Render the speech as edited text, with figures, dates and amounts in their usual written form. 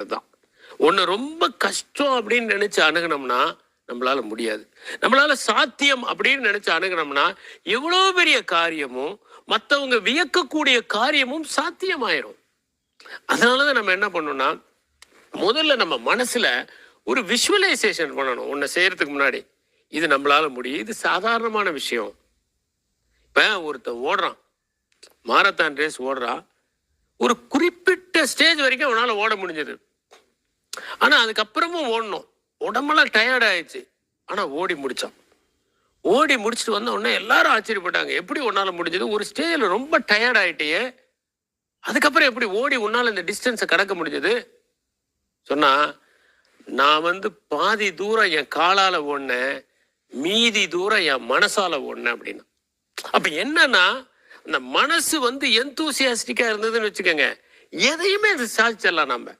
தான். ஒண்ணு ரொம்ப கஷ்டம் அப்படின்னு நினைச்சு அணுகுனோம்னா நம்மளால முடியாது. நம்மளால சாத்தியம் அப்படின்னு நினைச்சு அணுகுனோம்னா எவ்வளவு பெரிய காரியமும் மற்றவங்க வியக்கக்கூடிய காரியமும் சாத்தியமாயிரும். அதனாலதான் நம்ம என்ன பண்ணணும்னா, முதல்ல நம்ம மனசுல ஒரு விஷுவலைசேஷன் பண்ணணும். ஒன்ன செய்யறதுக்கு முன்னாடி இது நம்மளால முடியும், இது சாதாரணமான விஷயம். இப்ப ஒருத்தன் ஓடுறான், மாரத்தான் ரேஸ் ஓடுறான், ஒரு குறிப்பிட்ட ஸ்டேஜ் வரைக்கும் அவனால ஓட முடிஞ்சது. ஆனா அதுக்கப்புறமும் ஓடணும், உடம்பெல்லாம் டயர்ட் ஆயிடுச்சு, ஆனா ஓடி முடிச்சான். ஓடி முடிச்சுட்டு வந்த உடனே எல்லாரும் ஆச்சரியப்பட்டாங்க, எப்படி உன்னால முடிஞ்சது? ஒரு ஸ்டேஜ்ல ரொம்ப டயர்ட் ஆயிட்டியே, அதுக்கப்புறம் எப்படி ஓடி உன்னால இந்த டிஸ்டன்ஸை கடக்க முடிஞ்சது? சொன்னா, நான் பாதி தூரம் என் காலால ஓடினேன், மீதி தூரம் என் மனசால ஓடினேன் அப்படின்னா. அப்ப என்னன்னா, அந்த மனசு எந்தூசியாஸ்டிக்கா இருந்ததுன்னு வச்சுக்கோங்க, எதையுமே அது சாதிச்சிடலாம் நம்ம.